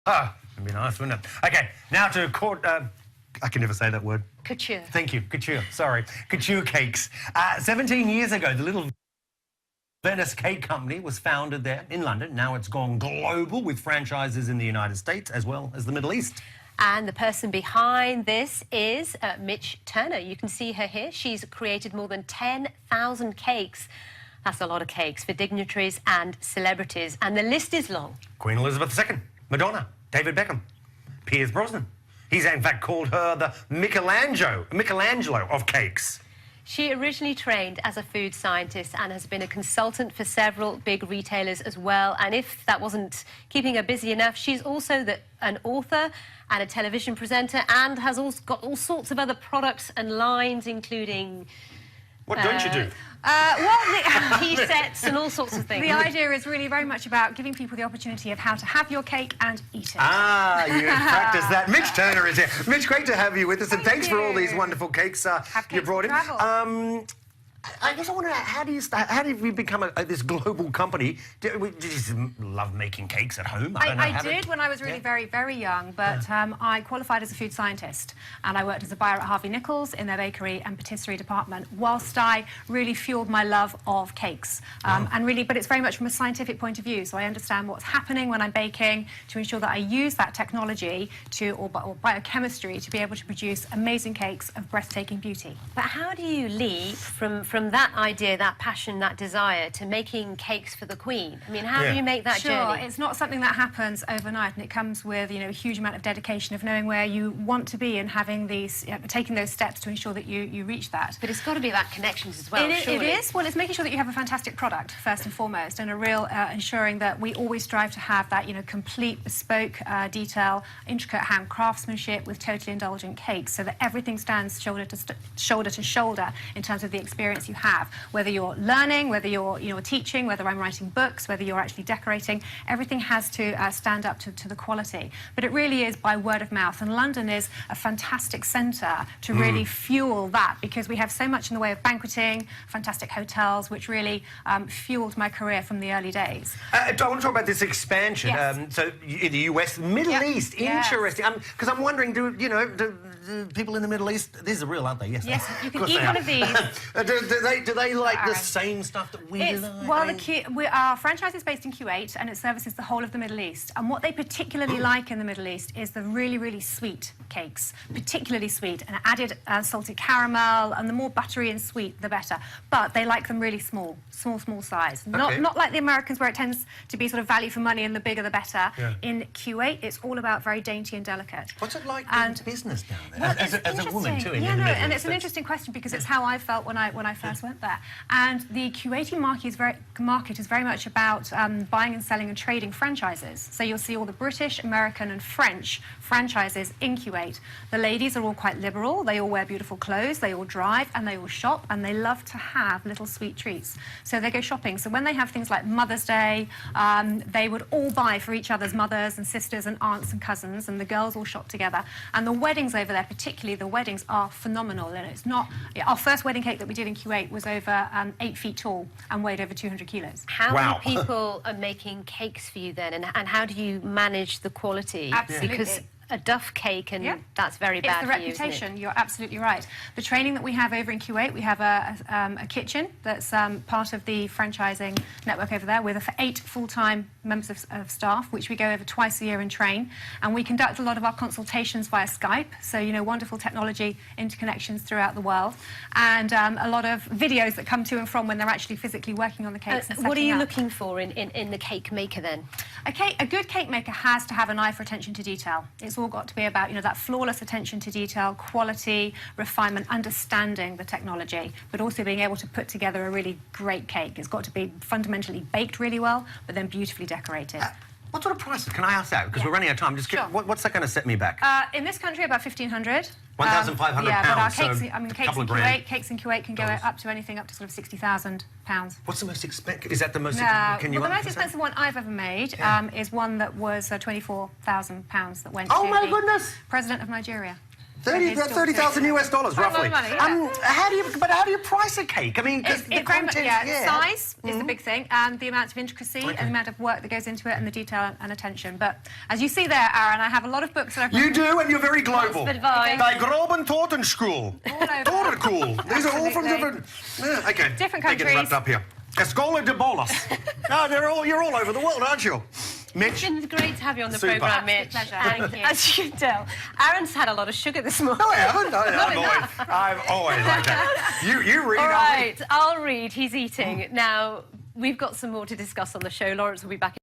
Ah, that'd be nice, wouldn't it? Okay, now to court... I can never say that word. Couture. Thank you, couture, sorry. Couture cakes. 17 years ago, the little Venice Cake Company was founded there in London. Now it's gone global with franchises in the United States as well as the Middle East. And the person behind this is Mich Turner. You can see her here. She's created more than 10,000 cakes. That's a lot of cakes for dignitaries and celebrities. And the list is long. Queen Elizabeth II, Madonna, David Beckham, Piers Brosnan. He's in fact called her the Michelangelo of cakes. She originally trained as a food scientist and has been a consultant for several big retailers as well. And if that wasn't keeping her busy enough, she's also an author and a television presenter and has also got all sorts of other products and lines, including... What don't you do? Tea sets and all sorts of things. The idea is really very much about giving people the opportunity of how to have your cake and eat it. Ah, you practice that. Mich Turner is here. Mich, great to have you with us, and thanks for all these wonderful cakes you brought in. I guess I wonder, how did you become this global company? Did you just love making cakes at home? I did when I was really very, very young, but I qualified as a food scientist, and I worked as a buyer at Harvey Nichols in their bakery and patisserie department, whilst I really fueled my love of cakes. But it's very much from a scientific point of view, so I understand what's happening when I'm baking to ensure that I use that technology or biochemistry to be able to produce amazing cakes of breathtaking beauty. But how do you leap from that idea, that passion, that desire, to making cakes for the Queen? I mean, how do you make that journey? Sure, it's not something that happens overnight, and it comes with, a huge amount of dedication of knowing where you want to be and having these, taking those steps to ensure that you reach that. But it's got to be about connections as well, It is. Well, it's making sure that you have a fantastic product, first and foremost, and a real ensuring that we always strive to have that, complete, bespoke detail, intricate hand craftsmanship with totally indulgent cakes, so that everything stands shoulder to shoulder in terms of the experience you have. Whether you're learning, whether you're teaching, whether I'm writing books, whether you're actually decorating, everything has to stand up to the quality. But it really is by word of mouth, and London is a fantastic centre to really fuel that, because we have so much in the way of banqueting, fantastic hotels, which really fueled my career from the early days. I want to talk about this expansion. Yes. So in the US, Middle East, interesting. Because I'm wondering, do people in the Middle East, these are real, aren't they? Yes, you can eat one of these. Do they like the same stuff that we like? Well, our franchise is based in Kuwait, and it services the whole of the Middle East. And what they particularly like in the Middle East is the really, really sweet cakes, particularly sweet, and added salted caramel, and the more buttery and sweet, the better. But they like them really small size. Not like the Americans, where it tends to be sort of value for money, and the bigger the better. Yeah. In Kuwait, it's all about very dainty and delicate. What's it like in business down there? Well, as a woman too, in the Middle East. And it's an interesting question, because it's how I felt when I first went there. And the Kuwaiti market is very much about buying and selling and trading franchises. So you'll see all the British, American and French franchises in Kuwait. The ladies are all quite liberal. They all wear beautiful clothes, they all drive, and they all shop, and they love to have little sweet treats. So they go shopping. So when they have things like Mother's Day, they would all buy for each other's mothers and sisters and aunts and cousins, and the girls all shop together. And the weddings over there, particularly the weddings, are phenomenal. And it's not... Our first wedding cake that we did in Kuwait was over 8 feet tall and weighed over 200 kilos. How many people are making cakes for you then, and how do you manage the quality? Absolutely. Because a duff cake, and that's very bad for you. It's the reputation. Isn't it? You're absolutely right. The training that we have over in Kuwait, we have a kitchen that's part of the franchising network over there, with 8 full-time members of staff, which we go over twice a year and train. And we conduct a lot of our consultations via Skype, so, wonderful technology interconnections throughout the world, and a lot of videos that come to and from when they're actually physically working on the cakes. What are you looking for in the cake maker then? A good cake maker has to have an eye for attention to detail. It's all got to be about, that flawless attention to detail, quality, refinement, understanding the technology, but also being able to put together a really great cake. It's got to be fundamentally baked really well, but then beautifully decorated. What sort of prices? Can I ask that? Because we're running out of time. Just what's that going to set me back? In this country, about 1,500. 1,500 yeah, but our pounds. cakes, cakes in Kuwait can go up to anything up to sort of £60,000. What's the most expensive? Is that the most? The most expensive one I've ever made is one that was £24,000 that went to my goodness! President of Nigeria. $30,000 US, roughly. Money, yeah. How do you price a cake? I mean, It's the very much, content, size is the big thing, and the amount of intricacy and the amount of work that goes into it, and the detail and attention. But as you see there, Aaron, I have a lot of books that I've You do, and you're very global. Lots of advice. Die Groben Tortenschool. Tortenkool. These are all from different... okay. Different They get countries. wrapped up here. Escola de Bolas. You're all over the world, aren't you? Mitch? It's been great to have you on the Super. programme, Mitch. Pleasure. And Thank you. as you can tell, Aaron's had a lot of sugar this morning. No, I haven't. I've always like that. You read. All right, I'll read. He's eating. Now, we've got some more to discuss on the show. Lawrence will be back in